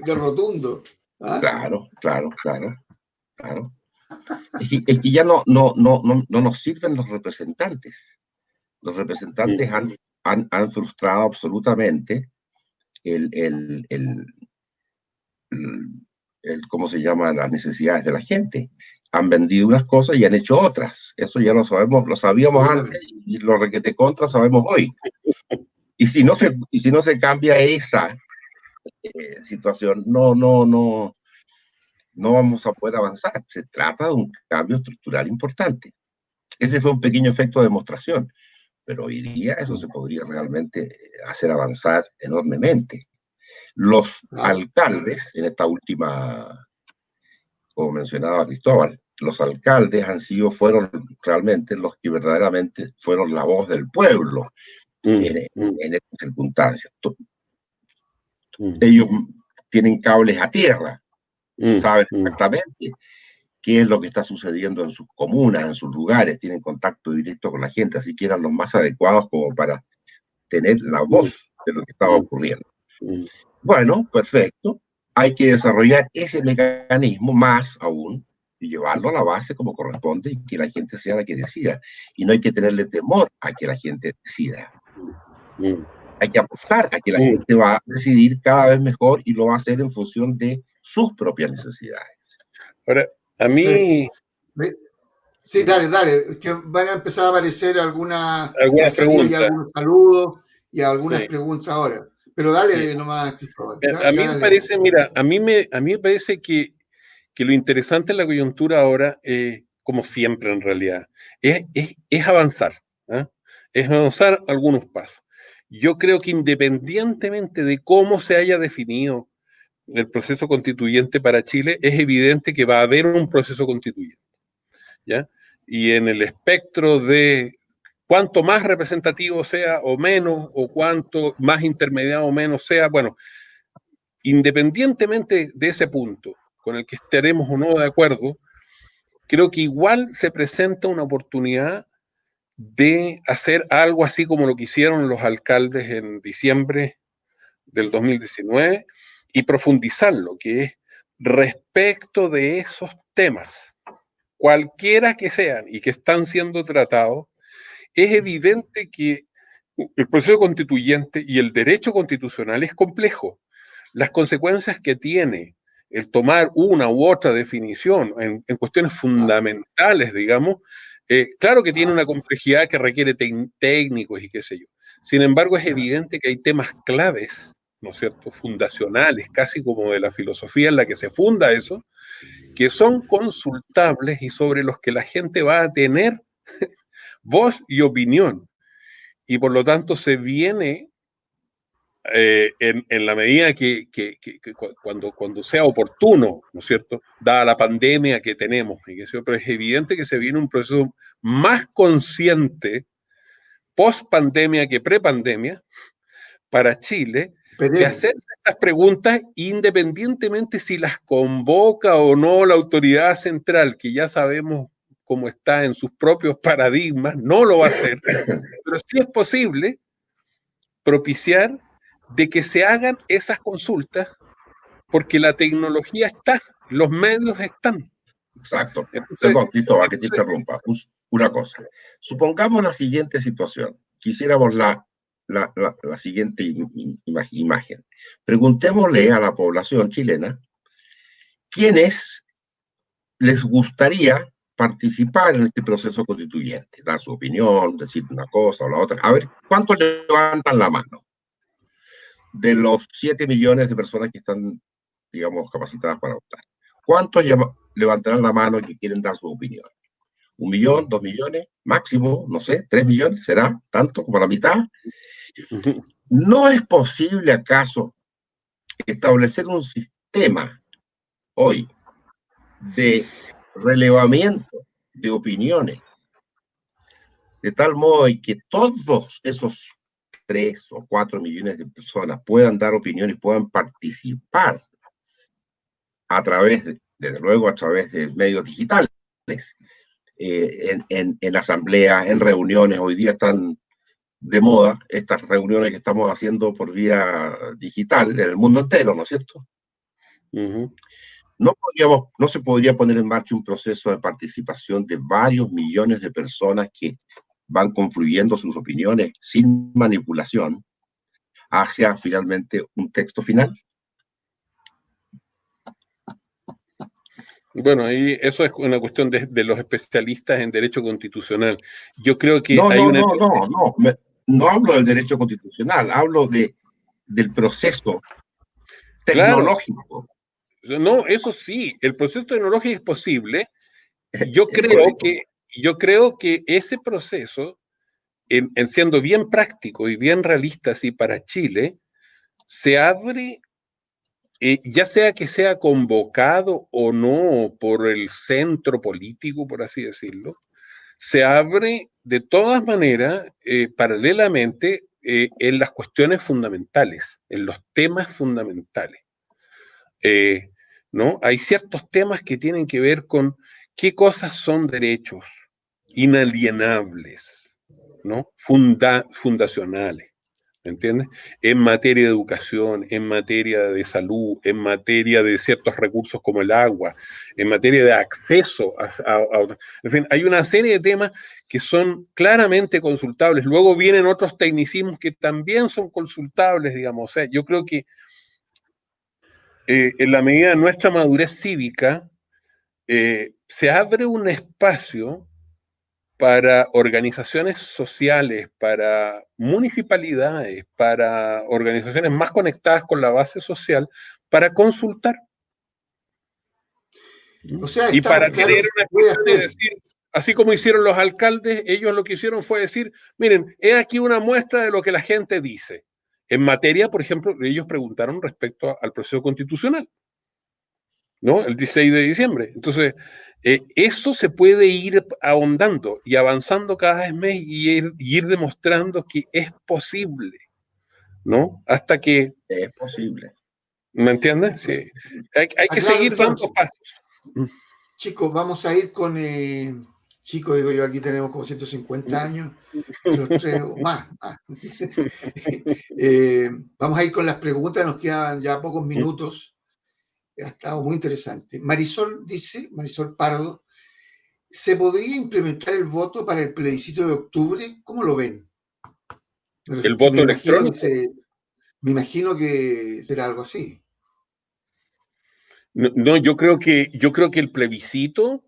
rotundo. ¿Ah? Claro. Es que ya no nos sirven los representantes. Los representantes han frustrado absolutamente ¿cómo se llama? Las necesidades de la gente. Han vendido unas cosas y han hecho otras. Eso ya lo sabemos, lo sabíamos antes y lo requete contra sabemos hoy. Y si no se cambia esa situación, no vamos a poder avanzar. Se trata de un cambio estructural importante. Ese fue un pequeño efecto de demostración, pero hoy día eso se podría realmente hacer avanzar enormemente. Los alcaldes, en esta última, como mencionaba Cristóbal, los alcaldes fueron realmente los que verdaderamente fueron la voz del pueblo en estas circunstancias. Ellos tienen cables a tierra, saben exactamente qué es lo que está sucediendo en sus comunas, en sus lugares, tienen contacto directo con la gente, así que eran los más adecuados como para tener la voz de lo que estaba ocurriendo. Bueno, perfecto. Hay que desarrollar ese mecanismo más aún y llevarlo a la base como corresponde y que la gente sea la que decida. Y no hay que tenerle temor a que la gente decida. Hay que apostar a que la gente va a decidir cada vez mejor y lo va a hacer en función de sus propias necesidades. Ahora, a mí... Sí, dale, que van a empezar a aparecer algunas preguntas y algunos saludos y algunas preguntas ahora. Pero dale nomás, Cristóbal. A mí me parece, mira, a mí me parece que lo interesante en la coyuntura ahora, como siempre en realidad, es avanzar, ¿eh? Es avanzar algunos pasos. Yo creo que independientemente de cómo se haya definido el proceso constituyente para Chile, es evidente que va a haber un proceso constituyente, ¿ya? Y en el espectro de cuanto más representativo sea o menos, o cuanto más intermediado o menos sea, bueno, independientemente de ese punto, con el que estaremos o no de acuerdo, creo que igual se presenta una oportunidad de hacer algo así como lo que hicieron los alcaldes en diciembre del 2019 y profundizarlo, que es respecto de esos temas, cualquiera que sean y que están siendo tratados, es evidente que el proceso constituyente y el derecho constitucional es complejo. Las consecuencias que tiene el tomar una u otra definición en cuestiones fundamentales, digamos, claro que tiene una complejidad que requiere técnicos y qué sé yo. Sin embargo, es evidente que hay temas claves, ¿no es cierto?, fundacionales, casi como de la filosofía en la que se funda eso, que son consultables y sobre los que la gente va a tener voz y opinión. Y por lo tanto se viene en la medida que cuando sea oportuno, ¿no es cierto?, dada la pandemia que tenemos, pero es evidente que se viene un proceso más consciente post pandemia que pre pandemia para Chile, de hacerse estas preguntas independientemente si las convoca o no la autoridad central, que ya sabemos cómo está en sus propios paradigmas, no lo va a hacer, pero sí es posible propiciar de que se hagan esas consultas porque la tecnología está, los medios están. Exacto. Entonces, Perdón, Cristóbal, que te interrumpa. Una cosa. Supongamos la siguiente situación. Quisiéramos la siguiente imagen. Preguntémosle a la población chilena quiénes les gustaría participar en este proceso constituyente, dar su opinión, decir una cosa o la otra. A ver, ¿cuántos levantan la mano? De los 7 millones de personas que están, digamos, capacitadas para votar. ¿Cuántos levantarán la mano que quieren dar su opinión? ¿1 millón, 2 millones? Máximo, no sé, 3 millones, ¿será tanto como la mitad? ¿No es posible acaso establecer un sistema hoy de relevamiento de opiniones, de tal modo que todos esos 3 o 4 millones de personas puedan dar opiniones y puedan participar a través, desde luego, a través de medios digitales, en asambleas, en reuniones? Hoy día están de moda estas reuniones que estamos haciendo por vía digital en el mundo entero, ¿no es cierto? No se podría poner en marcha un proceso de participación de varios millones de personas que van confluyendo sus opiniones sin manipulación hacia finalmente un texto final. Bueno, ahí eso es una cuestión de los especialistas en derecho constitucional. Yo creo que No, hay una... no hablo del derecho constitucional, hablo del proceso tecnológico. Claro. No, eso sí, el proceso tecnológico es posible. Yo creo que ese proceso, en siendo bien práctico y bien realista así para Chile, se abre, ya sea que sea convocado o no por el centro político, por así decirlo, se abre de todas maneras, paralelamente, en las cuestiones fundamentales, en los temas fundamentales. ¿No? Hay ciertos temas que tienen que ver con qué cosas son derechos inalienables, ¿no? Fundacionales, ¿me entiendes? En materia de educación, en materia de salud, en materia de ciertos recursos como el agua, en materia de acceso en fin, hay una serie de temas que son claramente consultables. Luego vienen otros tecnicismos que también son consultables, digamos. O sea, yo creo que en la medida de nuestra madurez cívica, se abre un espacio para organizaciones sociales, para municipalidades, para organizaciones más conectadas con la base social, para consultar. O sea, Y para claro tener una cuestión y decir, así como hicieron los alcaldes, ellos lo que hicieron fue decir, miren, he aquí una muestra de lo que la gente dice. En materia, por ejemplo, ellos preguntaron respecto al proceso constitucional, ¿no? El 16 de diciembre. Entonces, eso se puede ir ahondando y avanzando cada vez más y ir demostrando que es posible, ¿no? Hasta que... Es posible. ¿Me entiendes? Sí. Hay que seguir dando pasos. Chicos, vamos a ir con Chico, digo yo, aquí tenemos como 150 años, entre los tres o más. Vamos a ir con las preguntas, nos quedan ya pocos minutos. Ha estado muy interesante. Marisol dice, Marisol Pardo, ¿se podría implementar el voto para el plebiscito de octubre? ¿Cómo lo ven? ¿El voto electrónico? Me imagino que será algo así. No, yo creo que el plebiscito,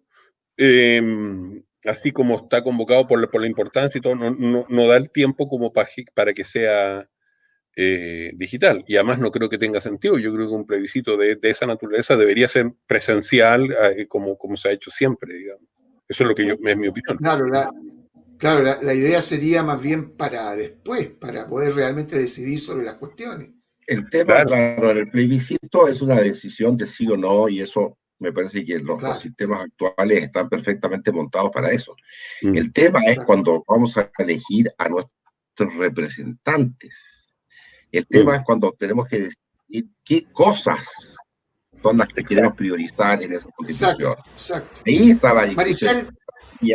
así como está convocado por la importancia y todo, no da el tiempo como para que sea digital. Y además no creo que tenga sentido. Yo creo que un plebiscito de esa naturaleza debería ser presencial, como se ha hecho siempre, digamos. Eso es lo que es mi opinión. Claro, la idea sería más bien para después, para poder realmente decidir sobre las cuestiones. El tema, claro, en el plebiscito es una decisión de sí o no, y eso me parece que los sistemas actuales están perfectamente montados para eso. El tema es cuando vamos a elegir a nuestros representantes. El tema es cuando tenemos que decidir qué cosas son las que queremos priorizar en esa constitución. Exacto. Ahí está la discusión.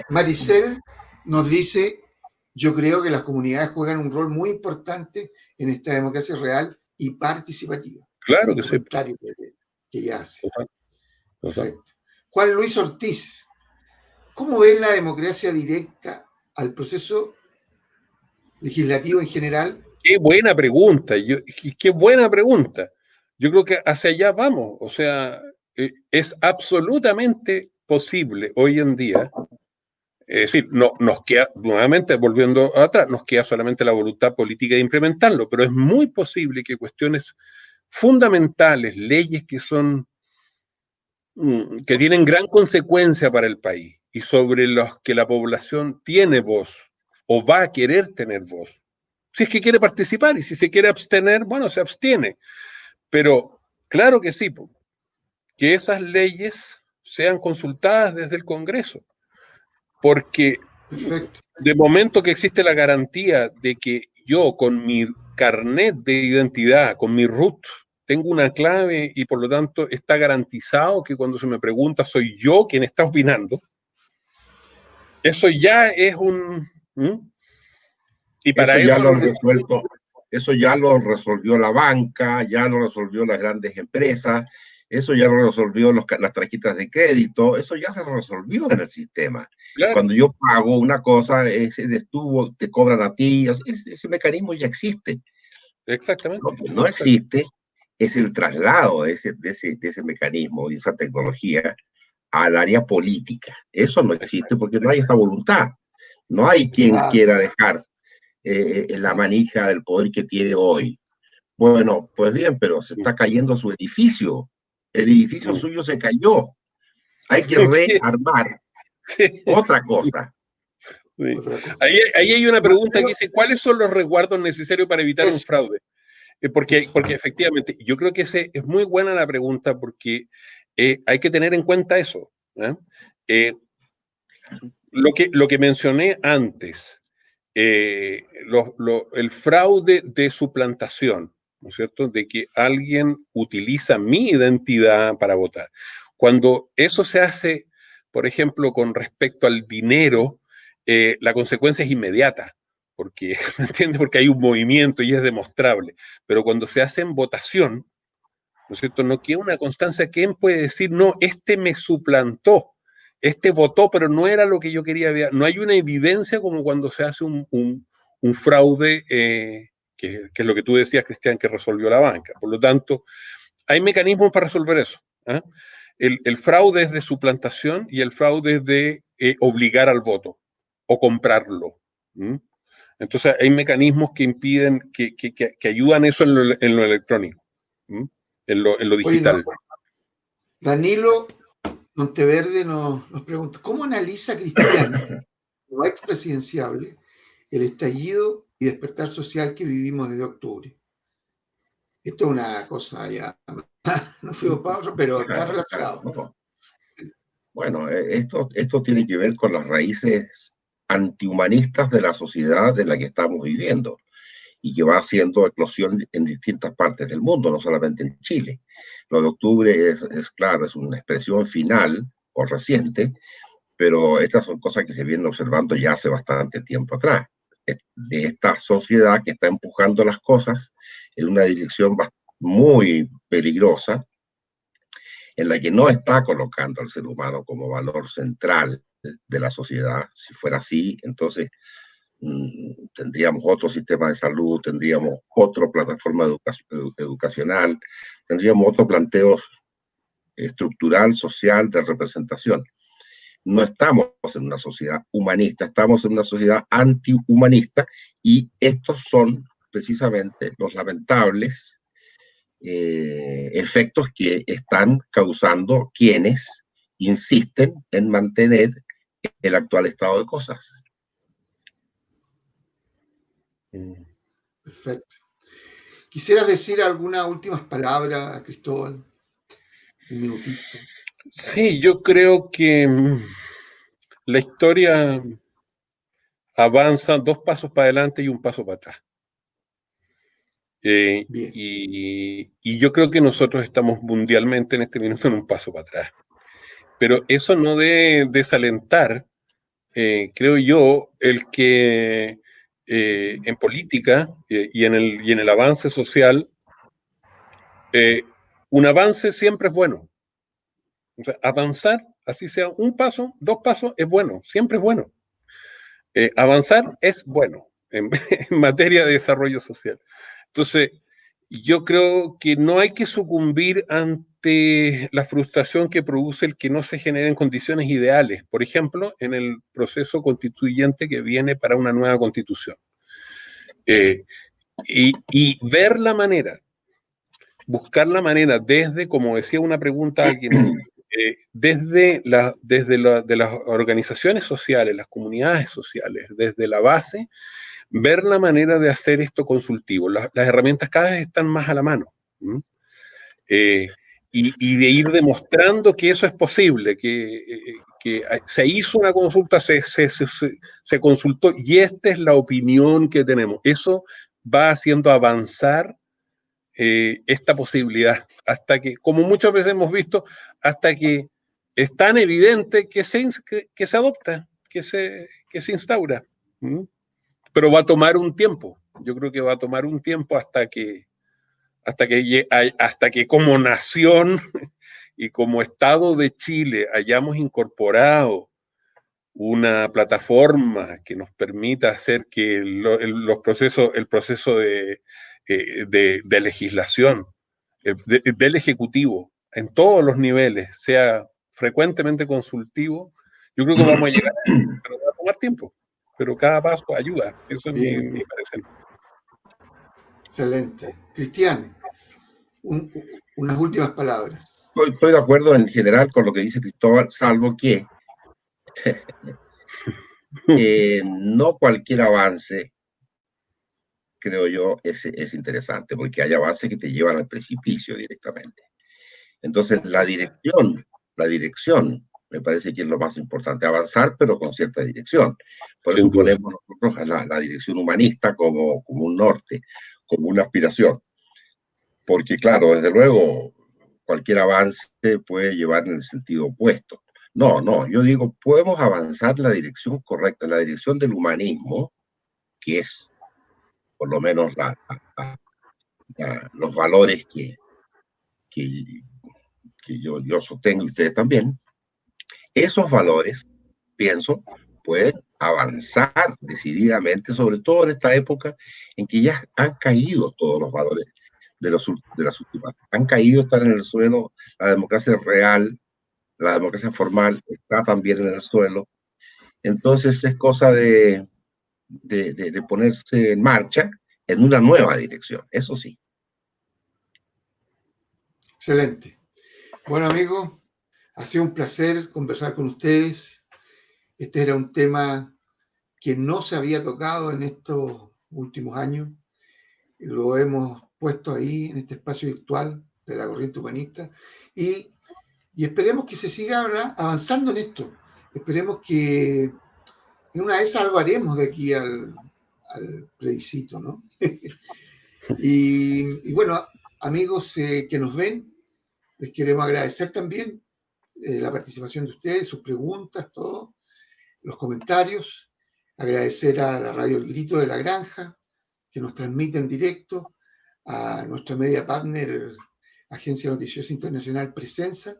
Maricel nos dice, yo creo que las comunidades juegan un rol muy importante en esta democracia real y participativa. Claro que sí. Que ella hace. Perfecto. Juan Luis Ortiz, ¿cómo ven la democracia directa al proceso legislativo en general? Qué buena pregunta, qué buena pregunta. Yo creo que hacia allá vamos, o sea, es absolutamente posible hoy en día. Es decir, no, nos queda, nuevamente volviendo atrás, nos queda solamente la voluntad política de implementarlo, pero es muy posible que cuestiones fundamentales, leyes que son, que tienen gran consecuencia para el país y sobre los que la población tiene voz o va a querer tener voz, si es que quiere participar, y si se quiere abstener, bueno, se abstiene. Pero claro que sí, que esas leyes sean consultadas desde el Congreso, porque de momento que existe la garantía de que yo con mi carnet de identidad, con mi RUT, tengo una clave y por lo tanto está garantizado que cuando se me pregunta soy yo quien está opinando, eso ya es un... Y para eso ya lo han resuelto, eso ya lo resolvió la banca, ya lo resolvió las grandes empresas, eso ya lo resolvió las tarjetas de crédito, eso ya se resolvió en el sistema. Claro. Cuando yo pago una cosa, te cobran a ti, ese mecanismo ya existe. Exactamente. Lo que no existe es el traslado de ese mecanismo, de esa tecnología, al área política. Eso no existe porque no hay esta voluntad. No hay quien quiera dejar la manija del poder que tiene hoy. Bueno, pues bien, pero se está cayendo su edificio. El edificio suyo se cayó. Hay que rearmar otra cosa. Sí. Ahí hay una pregunta que dice, ¿cuáles son los resguardos necesarios para evitar un fraude? Porque efectivamente, yo creo que es muy buena la pregunta porque hay que tener en cuenta eso. Lo que mencioné antes, el fraude de suplantación, ¿no es cierto? De que alguien utiliza mi identidad para votar. Cuando eso se hace, por ejemplo, con respecto al dinero, la consecuencia es inmediata, porque, ¿me entiendes? Porque hay un movimiento y es demostrable. Pero cuando se hace en votación, ¿no es cierto? No queda una constancia. ¿Quién puede decir, no, este me suplantó? Este votó, pero no era lo que yo quería ver. No hay una evidencia como cuando se hace un fraude, que es lo que tú decías, Cristian, que resolvió la banca. Por lo tanto, hay mecanismos para resolver eso. El fraude es de suplantación y el fraude es de obligar al voto o comprarlo. Entonces, hay mecanismos que impiden, que ayudan eso en lo electrónico, en lo digital. Oye, no. Danilo Monteverde nos pregunta, ¿cómo analiza Cristian, como expresidenciable, el estallido y despertar social que vivimos desde octubre? Esto es una cosa ya, no fuimos para otro, pero está relacionado. Bueno, esto tiene que ver con las raíces antihumanistas de la sociedad en la que estamos viviendo y que va haciendo eclosión en distintas partes del mundo, no solamente en Chile. Lo de octubre es claro, es una expresión final o reciente pero estas son cosas que se vienen observando ya hace bastante tiempo atrás, de esta sociedad que está empujando las cosas en una dirección muy peligrosa, en la que no está colocando al ser humano como valor central de la sociedad. Si fuera así, entonces tendríamos otro sistema de salud, tendríamos otra plataforma educacional, tendríamos otro planteo estructural, social, de representación. No estamos en una sociedad humanista, estamos en una sociedad antihumanista, y estos son precisamente los lamentables efectos que están causando quienes insisten en mantener el actual estado de cosas. Perfecto. ¿Quisieras decir algunas últimas palabras, Cristóbal? Un minutito. Sí, yo creo que la historia avanza 2 pasos para adelante y 1 paso para atrás. Bien. Y yo creo que nosotros estamos mundialmente en este minuto en 1 paso para atrás. Pero eso no debe desalentar, creo yo, el que en política y en el avance social, un avance siempre es bueno. O sea, avanzar, así sea 1 paso, 2 pasos, es bueno, siempre es bueno. Avanzar es bueno en materia de desarrollo social. Entonces, yo creo que no hay que sucumbir ante la frustración que produce el que no se generen condiciones ideales, por ejemplo, en el proceso constituyente que viene para una nueva constitución. Y ver la manera, buscar la manera desde, como decía una pregunta alguien, desde de las organizaciones sociales, las comunidades sociales, desde la base, ver la manera de hacer esto consultivo. Las herramientas cada vez están más a la mano. Y de ir demostrando que eso es posible, que se hizo una consulta, se consultó, y esta es la opinión que tenemos. Eso va haciendo avanzar esta posibilidad, hasta que, como muchas veces hemos visto, hasta que es tan evidente que se adopta, que se instaura. Pero va a tomar un tiempo. Yo creo que va a tomar un tiempo hasta que como nación y como Estado de Chile hayamos incorporado una plataforma que nos permita hacer que el proceso de legislación del Ejecutivo en todos los niveles sea frecuentemente consultivo, yo creo que vamos a llegar a eso, pero va a tomar tiempo. Pero cada paso ayuda, eso es mi parecer. Excelente. Cristian, unas últimas palabras. Estoy de acuerdo en general con lo que dice Cristóbal, salvo que no cualquier avance, creo yo, es interesante, porque hay avances que te llevan al precipicio directamente. Entonces, la dirección me parece que es lo más importante, avanzar, pero con cierta dirección. Por eso ponemos nosotros la dirección humanista como un norte, como una aspiración. Porque, claro, desde luego, cualquier avance puede llevar en el sentido opuesto. No, yo digo, podemos avanzar en la dirección correcta, en la dirección del humanismo, que es por lo menos los valores que yo sostengo y ustedes también. Esos valores, pienso, pueden avanzar decididamente, sobre todo en esta época en que ya han caído todos los valores de las últimas. Han caído, están en el suelo, la democracia real, la democracia formal está también en el suelo. Entonces es cosa de ponerse en marcha en una nueva dirección, eso sí. Excelente. Bueno, amigos, ha sido un placer conversar con ustedes. Este era un tema que no se había tocado en estos últimos años. Lo hemos puesto ahí en este espacio virtual de la corriente humanista y esperemos que se siga avanzando en esto. Esperemos que en una de esas algo haremos de aquí al plebiscito, ¿no? y bueno, amigos que nos ven, les queremos agradecer también la participación de ustedes, sus preguntas, todos los comentarios. Agradecer a la radio El Grito de la Granja, que nos transmite en directo, a nuestra media partner, Agencia Noticiosa Internacional Presenza,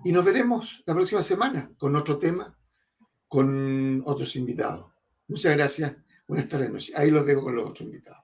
y nos veremos la próxima semana con otro tema, con otros invitados. Muchas gracias, buenas tardes, noches. Ahí los dejo con los otros invitados.